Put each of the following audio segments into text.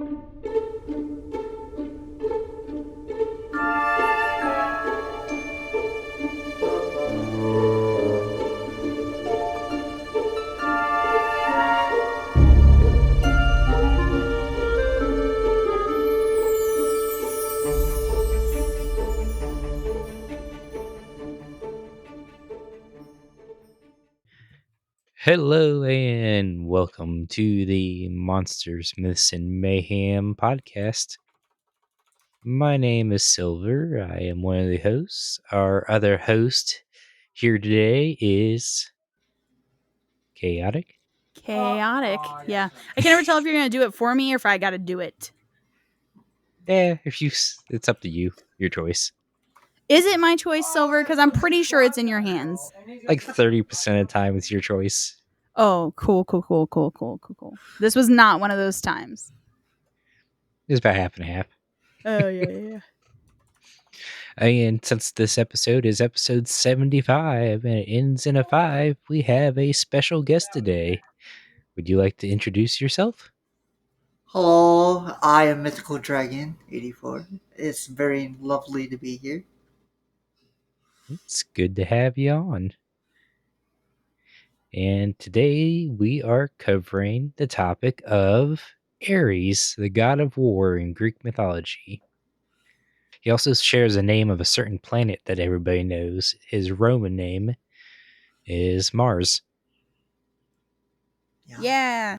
Hello and welcome to the Monsters, Myths, and Mayhem podcast. My name is Silver. I am one of the hosts. Our other host here today is Chaotic. Chaotic. Yeah. I can never tell if you're going to do it for me or if I got to do it. It's up to you. Your choice. Is it my choice, Silver? Because I'm pretty sure it's in your hands. Like 30% of the time, it's your choice. Oh, cool. This was not one of those times. It's about half and half. Oh, yeah. And since this episode is episode 75 and it ends in a 5, we have a special guest today. Would you like to introduce yourself? Hello, I am Mythical Dragon 84. It's very lovely to be here. It's good to have you on. And today we are covering the topic of Ares, the god of war in Greek mythology. He also shares the name of a certain planet that everybody knows. His Roman name is Mars. Yeah.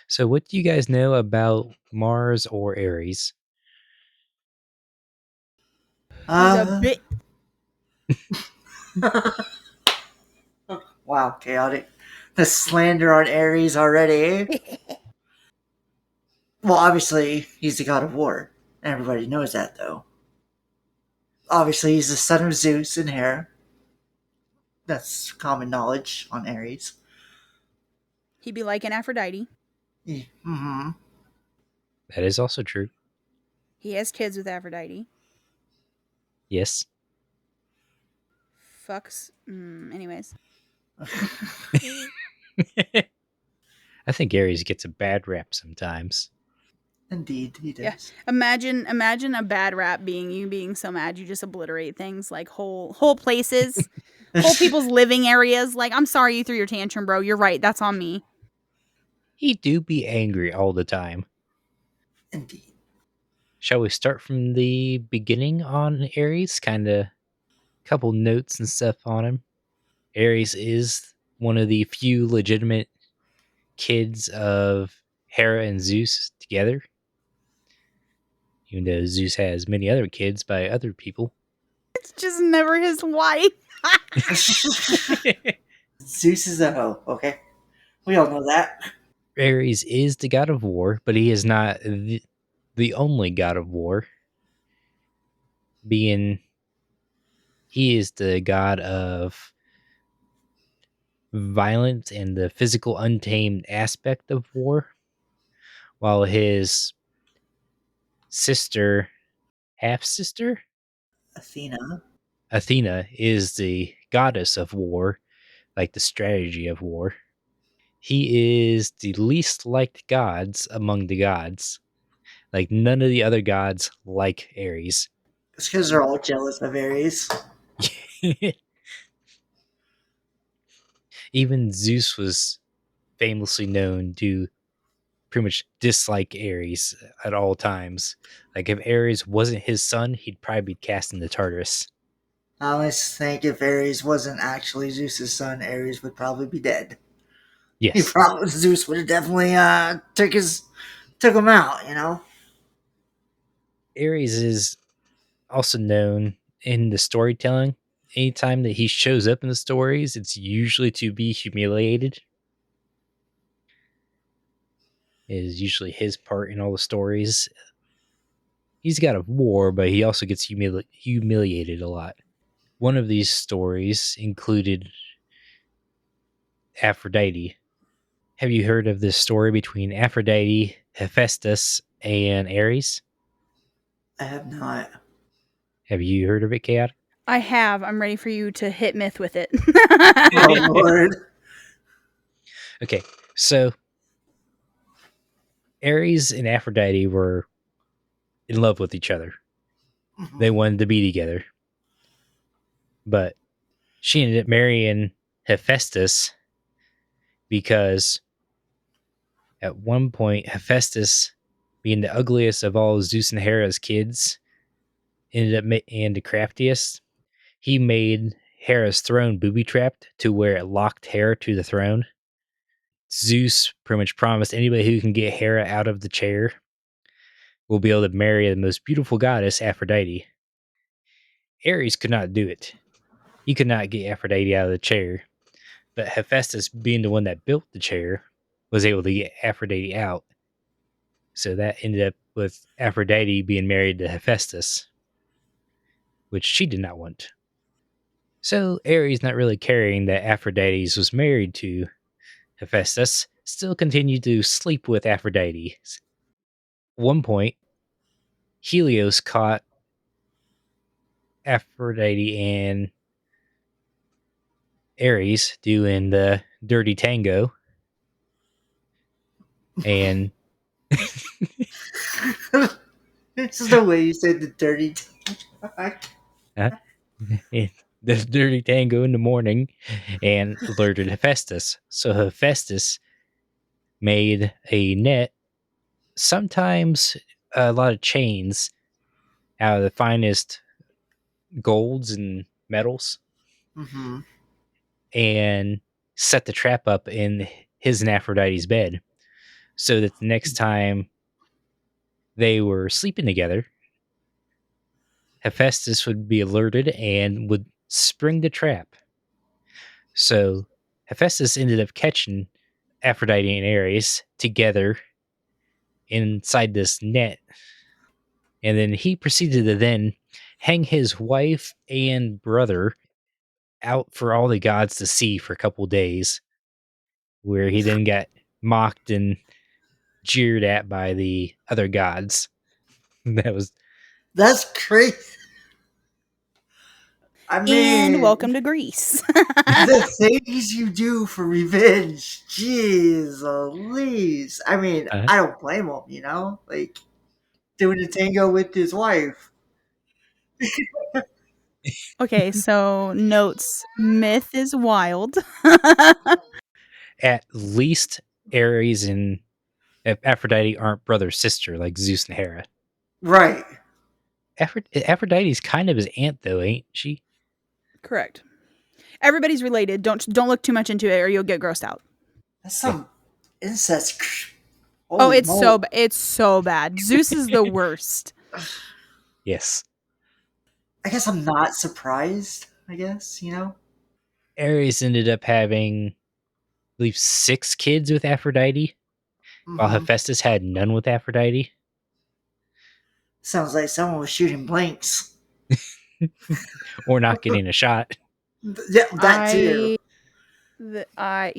So, what do you guys know about Mars or Ares? He's a bit. Wow, chaotic. The slander on Ares already. Well, obviously, he's the god of war. Everybody knows that, though. Obviously, he's the son of Zeus and Hera. That's common knowledge on Ares. He'd be like an Aphrodite. Mm-hmm. That is also true. He has kids with Aphrodite. Yes. Fucks. Anyways. I think Ares gets a bad rap sometimes. Indeed, he does. Yeah. Imagine a bad rap being so mad you just obliterate things like whole places, whole people's living areas. Like, I'm sorry you threw your tantrum, bro. You're right. That's on me. He do be angry all the time. Indeed. Shall we start from the beginning on Ares? Kind of couple notes and stuff on him. Ares is one of the few legitimate kids of Hera and Zeus together. Even though Zeus has many other kids by other people. It's just never his wife. Zeus is a hoe, okay? We all know that. Ares is the god of war, but he is not the only god of war. He is the god of violence and the physical untamed aspect of war, while his half-sister Athena is the goddess of war, like the strategy of war. He is the least liked gods among the gods. Like, none of the other gods like Ares. It's because they're all jealous of Ares. Even Zeus was famously known to pretty much dislike Ares at all times. Like, if Ares wasn't his son, he'd probably be cast into Tartarus. I always think if Ares wasn't actually Zeus's son, Ares would probably be dead. Yes. Zeus would have definitely took him out, you know? Ares is also known in the storytelling. Anytime that he shows up in the stories, it's usually to be humiliated. It is usually his part in all the stories. He's got a war, but he also gets humiliated a lot. One of these stories included Aphrodite. Have you heard of this story between Aphrodite, Hephaestus, and Ares? I have not. Have you heard of it, Chaotic? I have. I'm ready for you to hit myth with it. Oh, Lord. Okay, so Ares and Aphrodite were in love with each other. Mhm. They wanted to be together. But she ended up marrying Hephaestus because at one point, Hephaestus, being the ugliest of all Zeus and Hera's kids, ended up and the craftiest, he made Hera's throne booby trapped to where it locked Hera to the throne. Zeus pretty much promised anybody who can get Hera out of the chair will be able to marry the most beautiful goddess, Aphrodite. Ares could not do it. He could not get Aphrodite out of the chair, but Hephaestus, being the one that built the chair, was able to get Aphrodite out. So that ended up with Aphrodite being married to Hephaestus, which she did not want. So Ares, not really caring that Aphrodite was married to Hephaestus, still continued to sleep with Aphrodite. At one point, Helios caught Aphrodite and Ares doing the dirty tango, and It's the way you said the dirty. uh, the dirty tango in the morning, and alerted Hephaestus. So Hephaestus made a net, sometimes a lot of chains out of the finest golds and metals, Mm-hmm. and set the trap up in his and Aphrodite's bed so that the next time they were sleeping together, Hephaestus would be alerted and would spring the trap. So Hephaestus ended up catching Aphrodite and Ares together inside this net. And then he proceeded to then hang his wife and brother out for all the gods to see for a couple days, where he then got mocked and jeered at by the other gods. That was That's crazy. I mean, And welcome to Greece. the things you do for revenge. Jeez, Elise. I mean, uh, I don't blame him. Like doing a tango with his wife. Okay, so notes. Myth is wild. at least Ares and Aphrodite aren't brother sister like Zeus and Hera. Right. Aphrodite's kind of his aunt, though, ain't she? Correct. Everybody's related. Don't look too much into it, or you'll get grossed out. That's some incest. Oh, Holy it's moly. it's so bad. Zeus is the worst. Yes. I guess I'm not surprised. I guess Ares ended up having, I believe, 6 kids with Aphrodite, while Mhm. Hephaestus had none with Aphrodite. Sounds like someone was shooting blanks. Or not getting a shot. Yeah, that too. I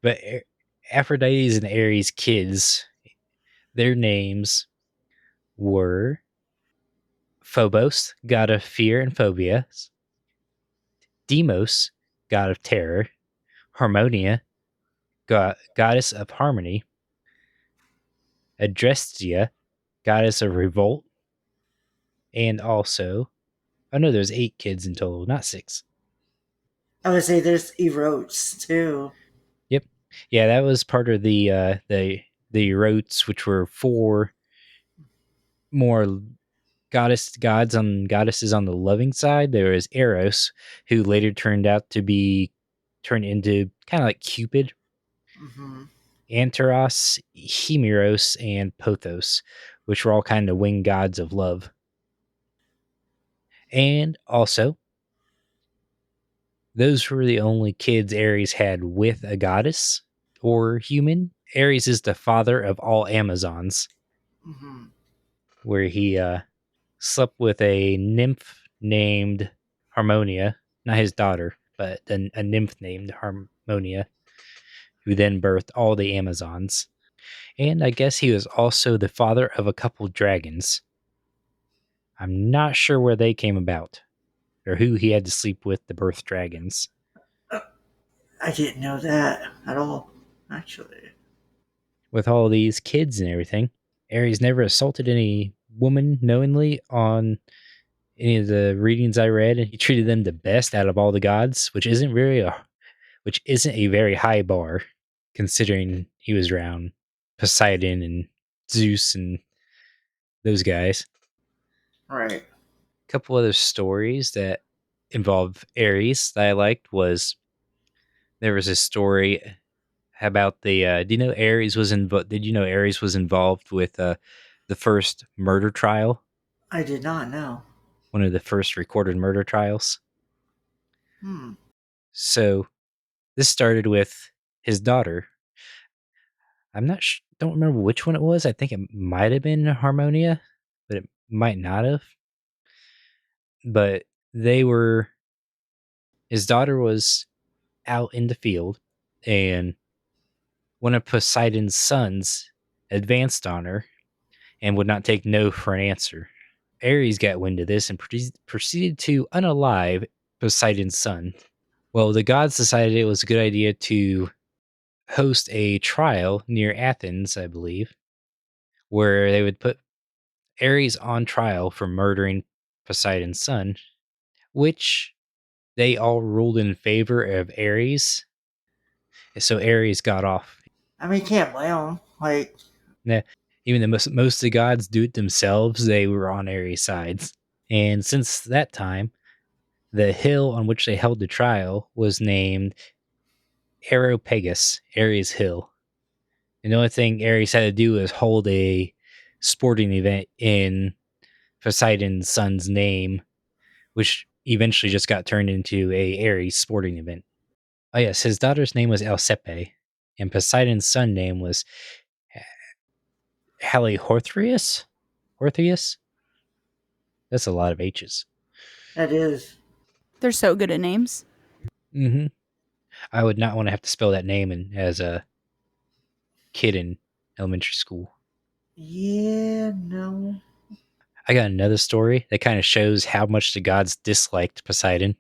But Aphrodite's and Ares' kids, their names were Phobos, god of fear and phobias; Deimos, god of terror; Harmonia, goddess of harmony; Adrestia, goddess of revolt; and also, oh no, there's 8 kids in total, not 6. I would say there's erotes too. Yep, yeah, that was part of the Erotes, which were 4 more goddesses on the loving side. There was Eros, who later turned into kind of like Cupid; Mm-hmm. Anteros, Hemiros, and Pothos, which were all kind of winged gods of love. And also, those were the only kids Ares had with a goddess or human. Ares is the father of all Amazons, Mm-hmm. where he slept with a nymph named Harmonia, not his daughter, but a nymph named Harmonia, who then birthed all the Amazons. And I guess he was also the father of a couple dragons. I'm not sure where they came about, or who he had to sleep with to birth dragons. I didn't know that at all, actually. with all these kids and everything. Ares never assaulted any woman knowingly on any of the readings I read, and he treated them the best out of all the gods, which isn't a very high bar, considering he was around Poseidon and Zeus and those guys. Right. A couple other stories that involve Ares that I liked was there was a story about the. Do you know Ares was involved? Did you know Ares was involved with the first murder trial? I did not know. One of the first recorded murder trials. Hmm. So this started with his daughter. Don't remember which one it was. I think it might have been Harmonia, but it might not have. But they were. His daughter was out in the field, and one of Poseidon's sons advanced on her and would not take no for an answer. Ares got wind of this and proceeded to unalive Poseidon's son. Well, the gods decided it was a good idea to host a trial near Athens, I believe, where they would put Ares on trial for murdering Poseidon's son, which they all ruled in favor of Ares. So Ares got off. I mean, can't blame him. Like, Now, even though most of the gods do it themselves, they were on Ares' sides. And since that time, the hill on which they held the trial was named Areopagus, Ares Hill. And the only thing Ares had to do was hold a sporting event in Poseidon's son's name, which eventually just got turned into a Ares sporting event. Oh yes, his daughter's name was Alcepe, and Poseidon's son name was Halihorthrius? Hortheus? That's a lot of H's. that is. They're so good at names. Mm-hmm. I would not want to have to spell that name as a kid in elementary school. Yeah, no. I got another story that kind of shows how much the gods disliked Poseidon.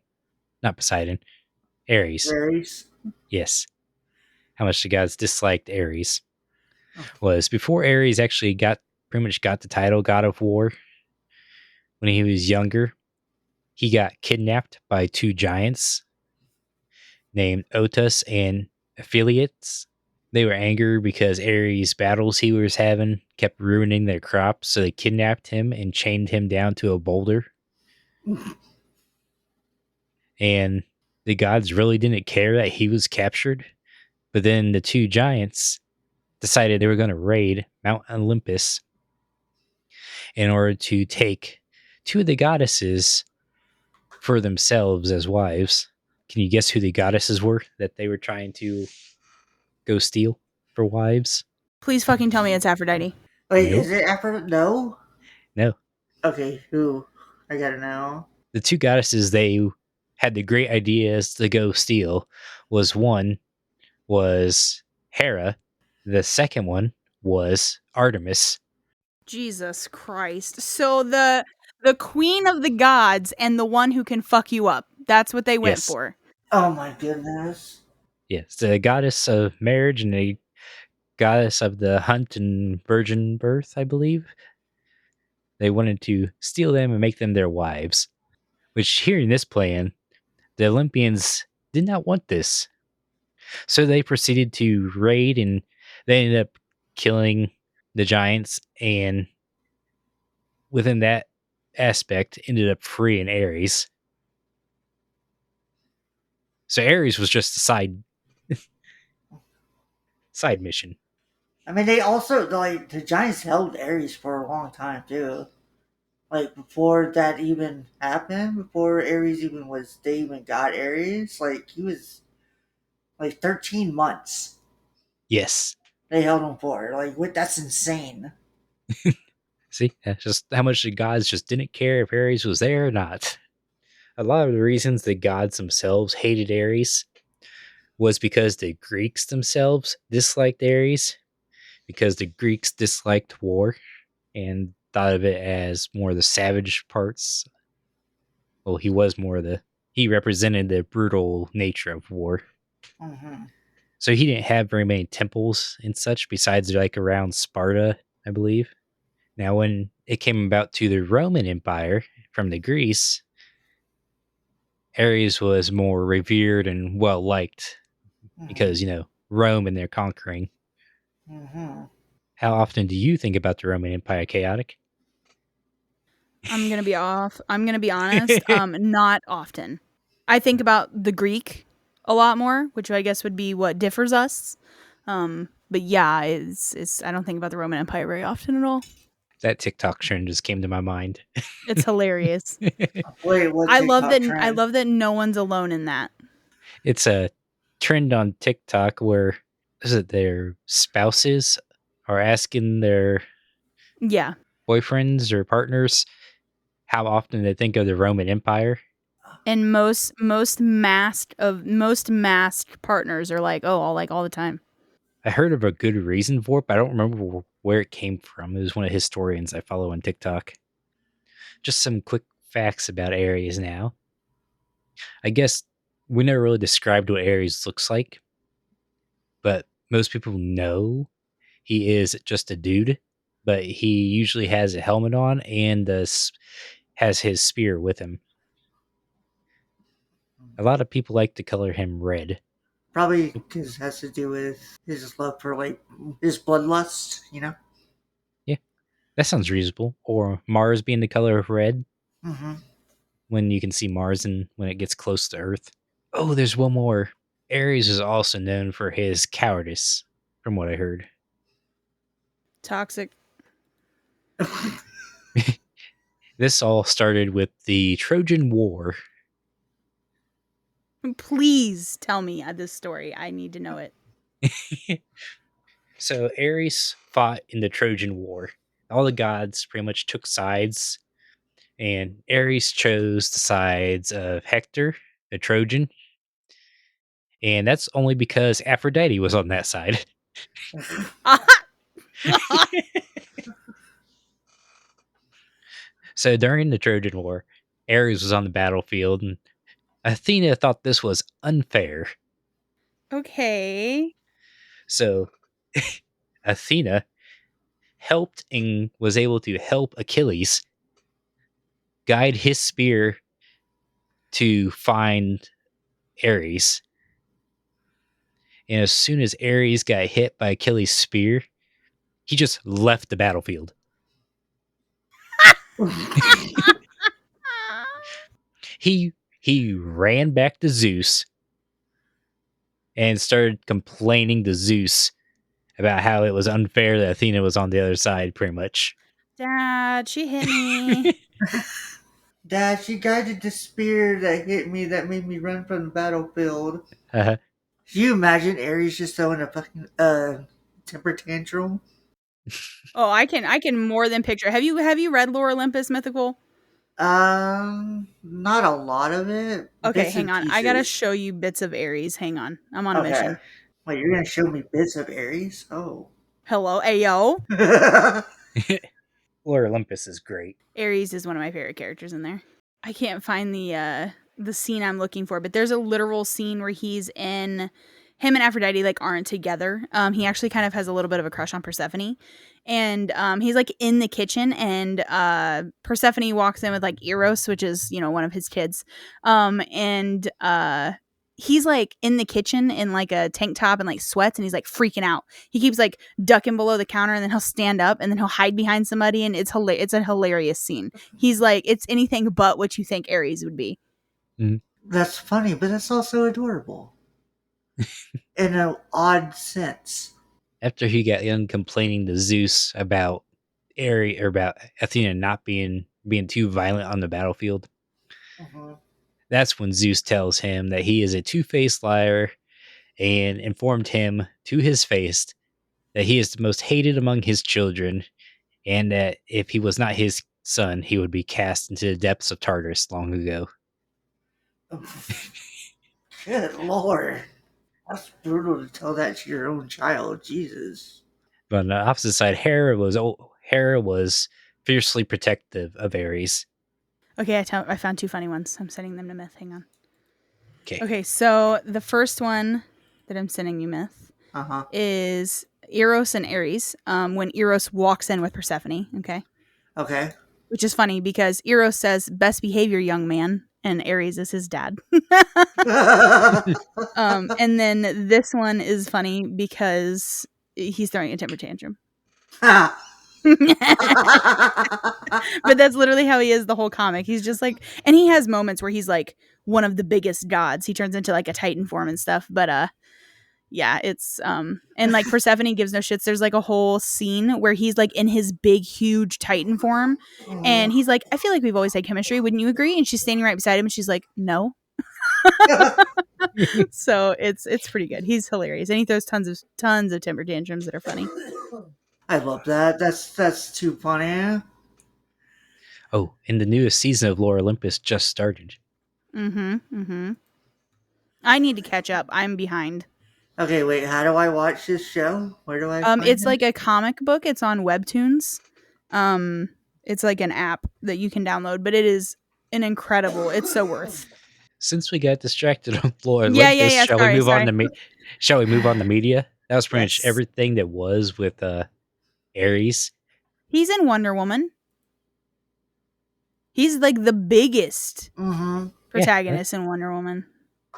Not Poseidon. Ares. Aries. Yes. How much the gods disliked Ares Oh. was before Ares actually pretty much got the title God of War. When he was younger, he got kidnapped by two giants named Otus and Affiliates. They were angry because Ares' battles he was having kept ruining their crops, so they kidnapped him and chained him down to a boulder. And the gods really didn't care that he was captured. But then the two giants decided they were going to raid Mount Olympus in order to take two of the goddesses for themselves as wives. Can you guess who the goddesses were that they were trying to go steal for wives? Please fucking tell me it's Aphrodite. Wait, Nope. is it after? No? No. Okay, who? I gotta know. The two goddesses they had the great ideas to go steal one was Hera. The second one was Artemis. Jesus Christ. So the queen of the gods and the one who can fuck you up. That's what they went Yes. for. Oh my goodness. Yes, the goddess of marriage and the goddess of the hunt and virgin birth, I believe. They wanted to steal them and make them their wives. Which, hearing this plan, the Olympians did not want this. So they proceeded to raid, and they ended up killing the giants, and within that aspect, ended up freeing Ares. So Ares was just a side mission. I mean, they also, like, the Giants held Ares for a long time, too. Like, before that even happened, before Ares even was, they even got Ares, like, he was, like, 13 months. Yes. They held him for. Like, what? That's insane. See, that's just how much the gods just didn't care if Ares was there or not. A lot of the reasons the gods themselves hated Ares was because the Greeks themselves disliked Ares, because the Greeks disliked war and thought of it as more the savage parts. Well, he represented the brutal nature of war. Mm-hmm. So he didn't have very many temples and such besides like around Sparta, I believe. Now, when it came about to the Roman Empire from the Greece, Ares was more revered and well liked because, Rome and they're conquering. Mm-hmm. How often do you think about the Roman Empire, Chaotic? I'm gonna be honest. Not often. I think about the Greek a lot more, which I guess would be what differs us. But yeah, it's I don't think about the Roman Empire very often at all. That TikTok trend just came to my mind. It's hilarious. Wait, what I love TikTok that. I trend? love that no one's alone in that. It's a trend on TikTok where their spouses are asking their Yeah, boyfriends or partners how often they think of the Roman Empire. and most masked partners are like, oh, all the time. I heard of a good reason for it, but I don't remember where it came from. It was one of the historians I follow on TikTok. Just some quick facts about Ares now. I guess we never really described what Ares looks like, but most people know he is just a dude, but he usually has a helmet on and has his spear with him. A lot of people like to color him red. Probably because it has to do with his love for like his bloodlust, you know. Yeah, that sounds reasonable. Or Mars being the color of red Mm-hmm. when you can see Mars and when it gets close to Earth. Oh, there's one more. Ares is also known for his cowardice, from what I heard. Toxic. This all started with the Trojan War. Please tell me this story. I need to know it. So Ares fought in the Trojan War. All the gods pretty much took sides, and Ares chose the sides of Hector, the Trojan, and that's only because Aphrodite was on that side. So during the Trojan War, Ares was on the battlefield, and Athena thought this was unfair. Okay. So Athena helped and was able to help Achilles guide his spear to find Ares. And as soon as Ares got hit by Achilles' spear, he just left the battlefield. He ran back to Zeus and started complaining to Zeus about how it was unfair that Athena was on the other side, pretty much. Dad, she hit me. Dad, she guided the spear that hit me that made me run from the battlefield. Can you imagine Ares just throwing a fucking temper tantrum? Oh, I can more than picture. Have you read Lore Olympus Mythical? Not a lot of it. Okay, Bits hang and on. I gotta pieces. show you bits of Ares. Hang on. I'm on a Okay. mission. Wait, you're gonna show me bits of Ares? Oh. Hello, Ayo. Lore Olympus is great. Ares is one of my favorite characters in there. I can't find the scene I'm looking for, but there's a literal scene where he's in him and Aphrodite like aren't together. He actually kind of has a little bit of a crush on Persephone. And he's like in the kitchen and Persephone walks in with like Eros, which is, one of his kids. And he's like in the kitchen in like a tank top and like sweats and he's like freaking out. He keeps like ducking below the counter and then he'll stand up and then he'll hide behind somebody and it's a hilarious scene. He's like, it's anything but what you think Ares would be. That's funny, but that's also adorable. In an odd sense. After he got done complaining to Zeus about Ares or about Athena not being too violent on the battlefield, that's when Zeus tells him that he is a two-faced liar and informed him to his face that he is the most hated among his children and that if he was not his son, he would be cast into the depths of Tartarus long ago. Good lord. That's brutal to tell that to your own child. Jesus. But on the opposite side, Hera was fiercely protective of Ares. Okay, I found two funny ones. I'm sending them to Myth. Hang on. Okay. Okay, so the first one that I'm sending you, Myth, Uh-huh. is Eros and Ares. When Eros walks in with Persephone, okay, Okay. which is funny because Eros says, "Best behavior, young man," and Ares is his dad. And then this one is funny because he's throwing a temper tantrum. But that's literally how he is the whole comic. He's just like, and he has moments where he's like one of the biggest gods. He turns into like a Titan form and stuff. But yeah, it's and like Persephone gives no shits. There's like a whole scene where he's like in his big, huge Titan form, and he's like, "I feel like we've always had chemistry. Wouldn't you agree?" And she's standing right beside him, and she's like, "No." So it's pretty good. He's hilarious, and he throws tons of temper tantrums that are funny. I love that. That's too funny. Oh, and the newest season of Lore Olympus just started. Mm-hmm. I need to catch up. I'm behind. Okay, wait. How do I watch this show? Where do I find It's it? like a comic book. It's on Webtoons. It's like an app that you can download, but it is an incredible. It's so worth. Since we got distracted on Lore Yeah. Olympus, shall we move on Sorry. to shall we move on to media? That was pretty much Yes. everything that was with Ares. He's in Wonder Woman. He's like the biggest protagonist in Wonder Woman.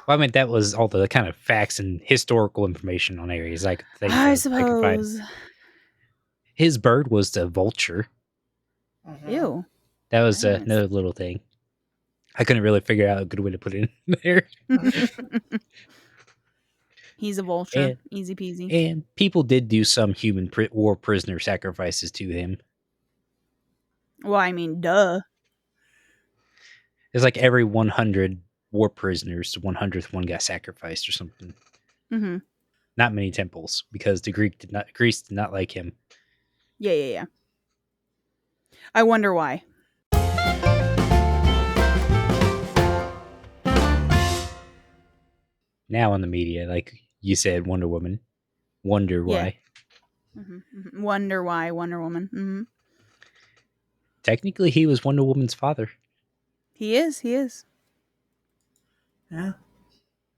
Well, I mean, that was all the kind of facts and historical information on Ares I could think I of. suppose. His bird was the vulture. Ew. That was Nice. another little thing. I couldn't really figure out a good way to put it in there. He's a vulture. Easy peasy. And people did do some human war prisoner sacrifices to him. Well, I mean, duh. It's like every 100 war prisoners, the 100th one got sacrificed or something. Mm-hmm. Not many temples because Greece did not like him. Yeah. I wonder why. Now on the media, like you said, Wonder Woman. Wonder why. Mm-hmm. Wonder why Wonder Woman. Mm-hmm. Technically, he was Wonder Woman's father. He is. Yeah.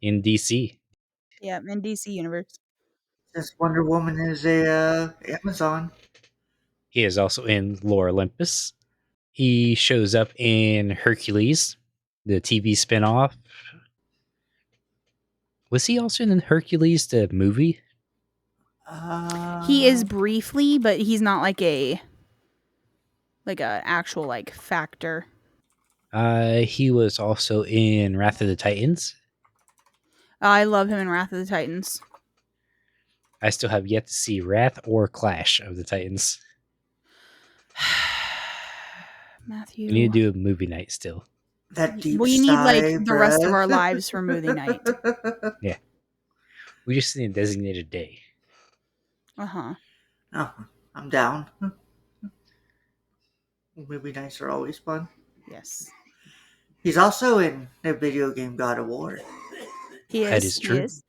In DC. Yeah, in DC Universe. Since Wonder Woman is a Amazon. He is also in Lore Olympus. He shows up in Hercules, the TV spinoff. Was he also in Hercules, the movie? He is briefly, but he's not like a actual like factor. He was also in Wrath of the Titans. I love him in Wrath of the Titans. I still have yet to see Wrath or Clash of the Titans. Matthew, We need to do a movie night still. That deep we need like sigh, the rest of breath. our lives for movie night. Yeah. We just need a designated day. Uh-huh. Oh, I'm down. Movie nights are always fun. Yes. He's also in the video game God of War. He is. That is true. He is.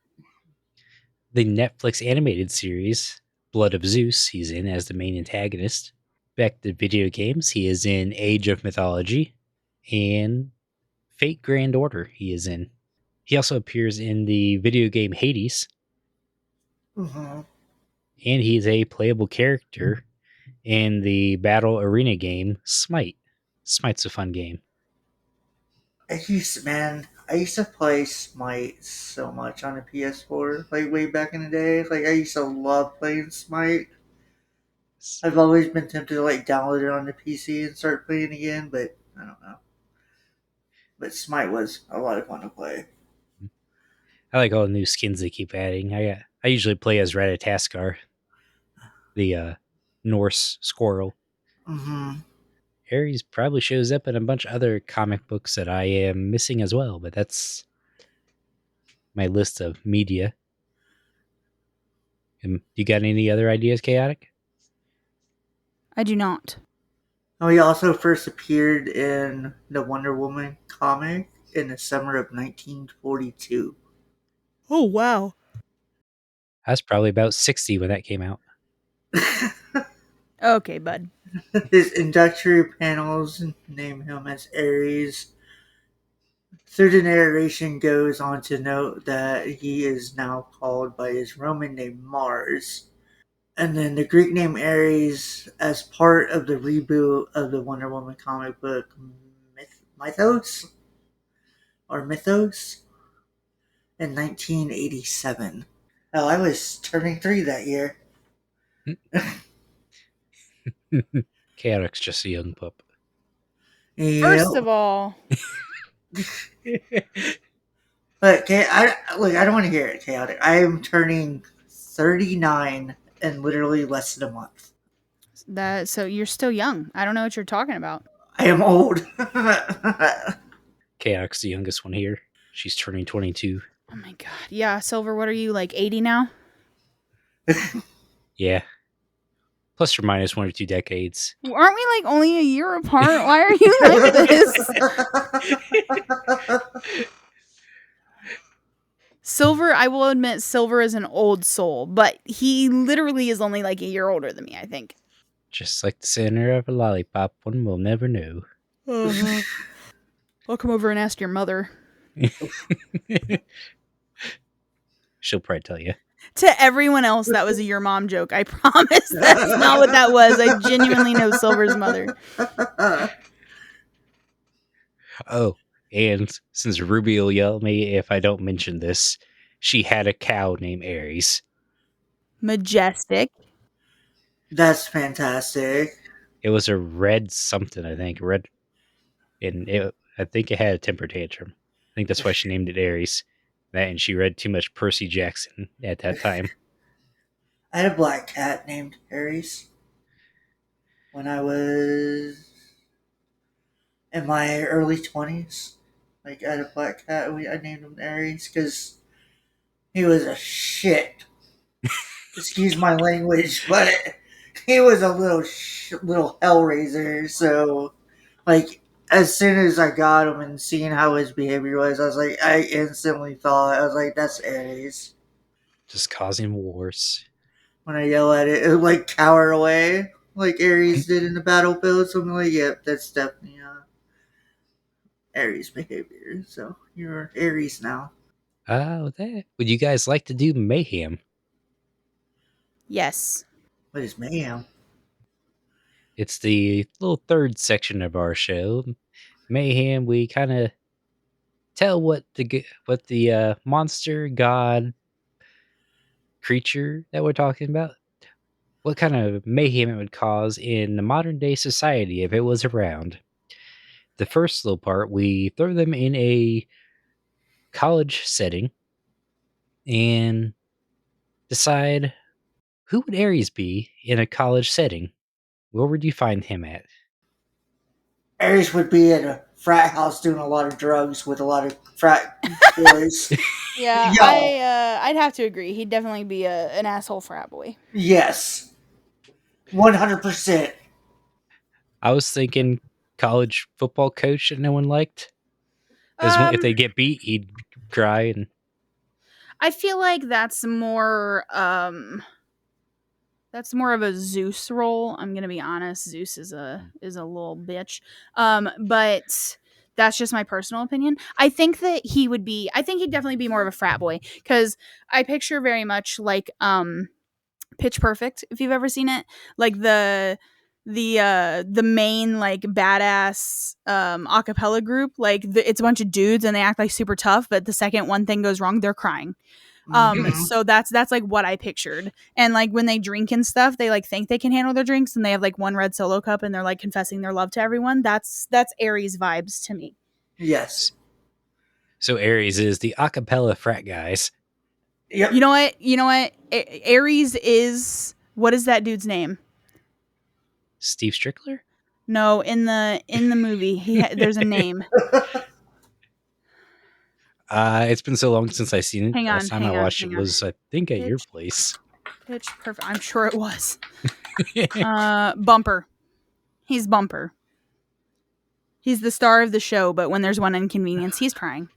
The Netflix animated series, Blood of Zeus, he's in as the main antagonist. Back to video games, he is in Age of Mythology and Fate Grand Order he is in. He also appears in the video game Hades. Mm-hmm. And he's a playable character in the battle arena game Smite. Smite's a fun game. I used to play Smite so much on the PS4, like way back in the day. Like I used to love playing Smite. I've always been tempted to like download it on the PC and start playing again, but I don't know. But Smite was a lot of fun to play. I like all the new skins they keep adding. I usually play as Ratataskar, the Norse squirrel. Mm-hmm. Ares probably shows up in a bunch of other comic books that I am missing as well, but that's my list of media. You got any other ideas, Chaotic? I do not. Oh, he also first appeared in the Wonder Woman comic in the summer of 1942. Oh, wow. I was probably about 60 when that came out. Okay, bud. His introductory panels name him as Ares. through the narration goes on to note that he is now called by his Roman name Mars. And then the Greek name Ares as part of the reboot of the Wonder Woman comic book Mythos in 1987. Oh, I was turning 3 that year. Chaotic's just a young pup. First of all, But I don't want to hear it, Chaotic. I am turning 39 in literally less than a month. so you're still young. I don't know what you're talking about. I am old. Chaotic's the youngest one here. She's turning 22. Oh my god. Yeah, Silver, what are you, like 80 now? Yeah. Plus or minus 1 or 2 decades. Aren't we like only a year apart? Why are you like this? Silver, I will admit, Silver is an old soul, but he literally is only like a year older than me, I think. Just like the center of a lollipop, one will never know. I'll come over and ask your mother. She'll probably tell you. To everyone else, that was a your mom joke. I promise that's not what that was. I genuinely know Silver's mother. Oh, and since Ruby will yell at me if I don't mention this, she had a cow named Ares. Majestic. That's fantastic. It was a red something, I think. Red. And I think it had a temper tantrum. I think that's why she named it Ares. That, and she read too much Percy Jackson at that time. I had a black cat named Ares when I was in my early 20s. Like, I had a black cat. I named him Ares because he was a shit. Excuse my language, but he was a little hellraiser. So, like, as soon as I got him and seeing how his behavior was, I instantly thought, that's Ares. Just causing wars. When I yell at it, like, cower away, like Ares did in the battlefield. So I'm like, yep, that's definitely Ares behavior. So you're Ares now. Oh, that. Would you guys like to do Mayhem? Yes. What is mayhem? It's the little third section of our show. Mayhem, we kind of tell what the monster, god, creature that we're talking about, what kind of mayhem it would cause in the modern day society if it was around. The first little part, we throw them in a college setting and decide who would Ares be in a college setting. Where would you find him at? Ares would be in a frat house doing a lot of drugs with a lot of frat boys. Yeah, Yo. I'd have to agree. He'd definitely be an asshole frat boy. Yes. 100%. I was thinking college football coach that no one liked. Because if they get beat, he'd cry. And I feel like that's more of a Zeus role. I'm gonna be honest. Zeus is a little bitch. But that's just my personal opinion. I think that I think he'd definitely be more of a frat boy, because I picture very much like Pitch Perfect, if you've ever seen it. Like the main like badass acapella group, like it's a bunch of dudes and they act like super tough, but the second one thing goes wrong, they're crying. So that's like what I pictured. And like when they drink and stuff, they like think they can handle their drinks and they have like one red Solo cup and they're like confessing their love to everyone. That's Ares vibes to me. Yes. so Ares is the acapella frat guys. Yep. You know what? Ares is, what is that dude's name? Steve Strickler? No, in the movie, there's a name. It's been so long since I've seen it. Hang on, Last time hang I on, watched hang it on. was, I think, at your place. Pitch Perfect. I'm sure it was. Bumper. He's Bumper. He's the star of the show, but when there's one inconvenience, he's crying.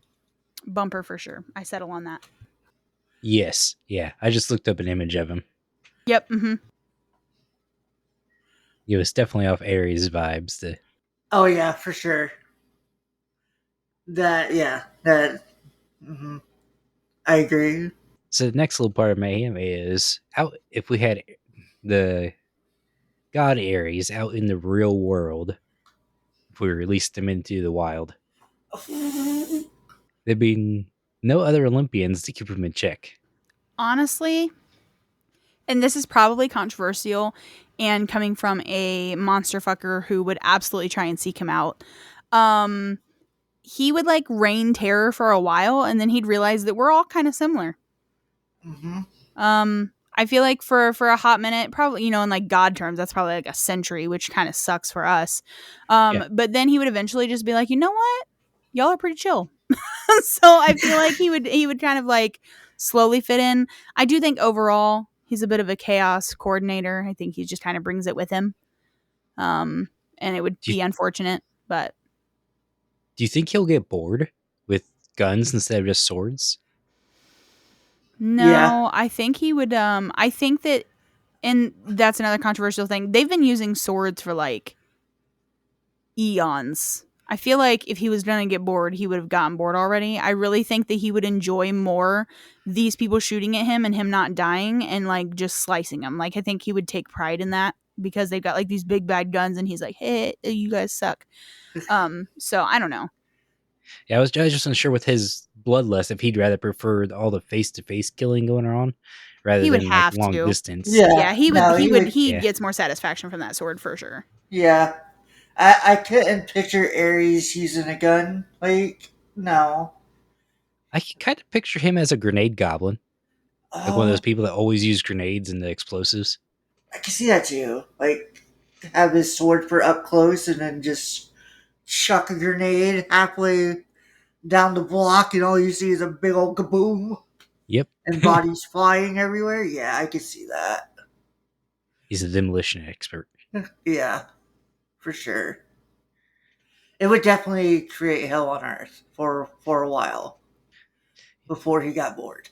Bumper for sure. I settle on that. Yes. Yeah. I just looked up an image of him. Yep. Mm-hmm. It was definitely off Ares vibes. Oh, yeah, for sure. that. Mhm, I agree. So the next little part of mayhem is out if we had the god Ares out in the real world, if we released them into the wild, there'd be no other Olympians to keep them in check. Honestly, and this is probably controversial and coming from a monster fucker who would absolutely try and seek him out. Um, he would like reign terror for a while and then he'd realize that we're all kind of similar. Hmm. I feel like for a hot minute, probably, in like God terms, that's probably like a century, which kind of sucks for us. Yeah. But then he would eventually just be like, you know what? Y'all are pretty chill. So I feel like he would kind of like slowly fit in. I do think overall he's a bit of a chaos coordinator. I think he just kind of brings it with him. And it would Do you, be unfortunate, but do you think he'll get bored with guns instead of just swords? Yeah. no, I think he would I think that, and that's another controversial thing. They've been using swords for like eons. I feel like if he was going to get bored, he would have gotten bored already. I really think that he would enjoy more these people shooting at him and him not dying and like just slicing them. Like I think he would take pride in that because they've got like these big bad guns and he's like, "Hey, you guys suck." So I don't know. Yeah, I was just unsure with his bloodlust if he'd rather prefer all the face to face killing going on rather He would than like have long to. distance. Yeah, Yeah. he would No, he he would would. he Yeah. gets more satisfaction from that sword for sure. Yeah. I couldn't picture Ares using a gun. Like, no. I can kind of picture him as a grenade goblin, like one of those Oh, people that always use grenades and the explosives. I can see that too. Like, have his sword for up close and then just chuck a grenade halfway down the block, and all you see is a big old kaboom Yep. and bodies flying everywhere. Yeah, I can see that. He's a demolition expert. Yeah, for sure. It would definitely create hell on earth for a while before he got bored.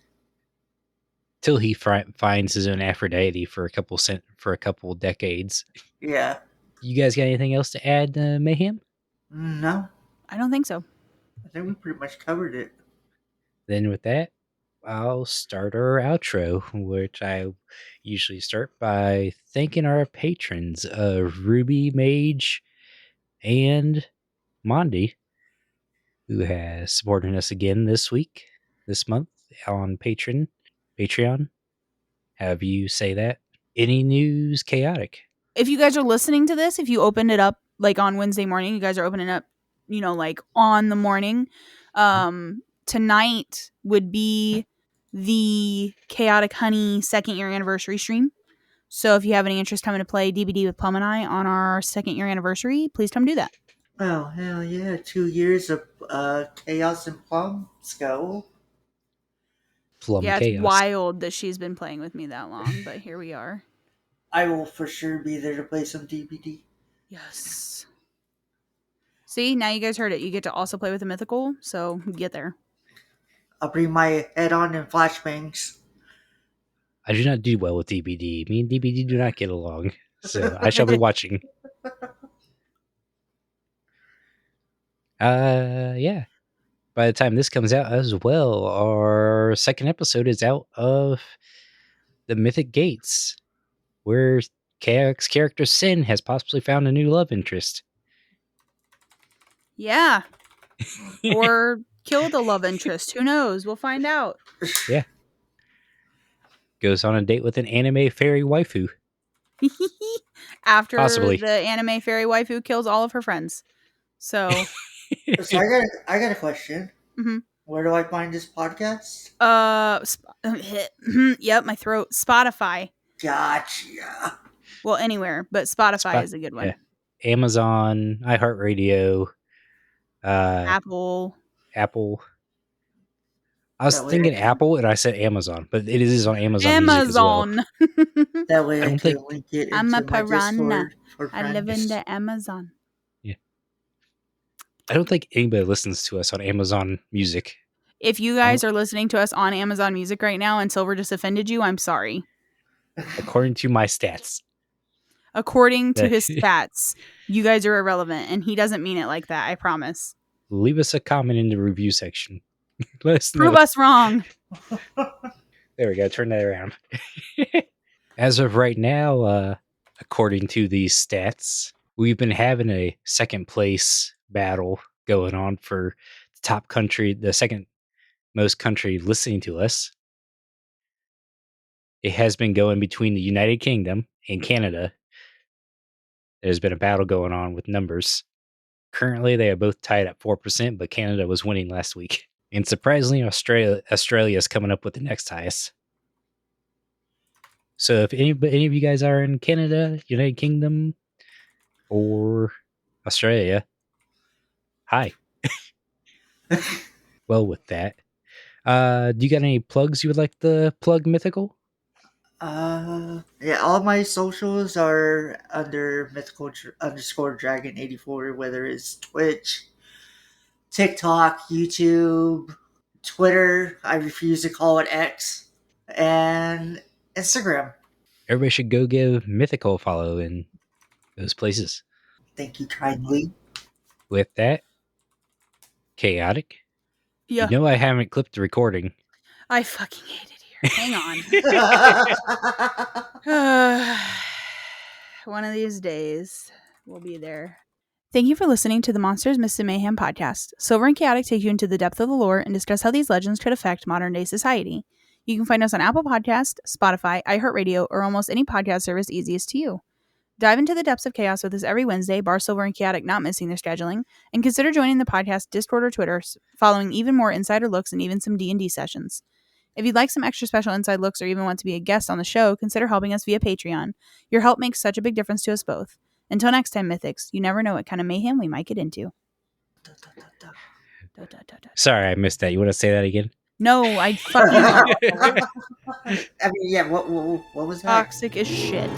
Till he finds his own Aphrodite for a couple decades. Yeah. You guys got anything else to add, Mayhem? No, I don't think so. I think we pretty much covered it. Then with that, I'll start our outro, which I usually start by thanking our patrons, Ruby Mage and Mondi, who has supported us again this month on Patreon. Have you say that? Any news chaotic? If you guys are listening to this, if you opened it up like on Wednesday morning, you guys are opening up, like on the morning. Tonight would be the Chaotic Honey 2nd-year anniversary stream. So if you have any interest coming to play DBD with Plum and I on our 2nd-year anniversary, please come do that. Oh hell yeah! 2 years of chaos and plum. Let's go. Plum Yeah, it's chaos. wild that she's been playing with me that long, but here we are. I will for sure be there to play some DBD. Yes. See, now you guys heard it. You get to also play with the mythical, so get there. I'll bring my head on and flashbangs. I do not do well with DBD. Me and DBD do not get along, so I shall be watching. Yeah. By the time this comes out as well, our second episode is out of the Mythic Gates, where Chaos character Sin has possibly found a new love interest. Yeah. Or kill the love interest. Who knows? We'll find out. Yeah. Goes on a date with an anime fairy waifu. After Possibly. the anime fairy waifu kills all of her friends. So, So I got a question. Mhm. Where do I find this podcast? Yep, my throat. Spotify. Gotcha. Well, anywhere, but Spotify is a good one. Yeah. Amazon, iHeartRadio, Apple. Apple. I was That way thinking I can- Apple and I said Amazon, but it is on Amazon Music as well. Amazon. That way I I, don't can think- link it into I'm a my piranha. Discord for I live in friends. the Amazon. I don't think anybody listens to us on Amazon Music. If you guys are listening to us on Amazon Music right now and Silver just offended you, I'm sorry. According to my stats. According to his stats, you guys are irrelevant, and he doesn't mean it like that, I promise. leave us a comment in the review section. Let us know. Prove us wrong. There we go. Turn that around. As of right now, according to these stats, we've been having a second place battle going on for the top country, the second most country listening to us. It has been going between the United Kingdom and Canada. There's been a battle going on with numbers. Currently, they are both tied at 4%, but Canada was winning last week. And surprisingly, Australia is coming up with the next highest. So if any of you guys are in Canada, United Kingdom, or Australia, hi. Well, with that, do you got any plugs you would like to plug, Mythical? Yeah, all my socials are under mythical underscore dragon 84, whether it's Twitch, TikTok, YouTube, Twitter. I refuse to call it X, and Instagram. Everybody should go give Mythical a follow in those places. Thank you kindly. With that, Chaotic. Yeah. You know I haven't clipped the recording. I fucking hate it here. Hang on. One of these days, we'll be there. Thank you for listening to the Monsters, Myths, and Mayhem podcast. Silver and Chaotic take you into the depth of the lore and discuss how these legends could affect modern-day society. You can find us on Apple Podcasts, Spotify, iHeartRadio, or almost any podcast service easiest to you. Dive into the depths of chaos with us every Wednesday, bar Silver and Chaotic not missing their scheduling, and consider joining the podcast Discord or Twitter, following even more insider looks and even some D&D sessions. If you'd like some extra special inside looks or even want to be a guest on the show, consider helping us via Patreon. Your help makes such a big difference to us both. Until next time, Mythics, you never know what kind of mayhem we might get into. Sorry, I missed that. You want to say that again? No, I fucking I mean, yeah, what was that? toxic as shit.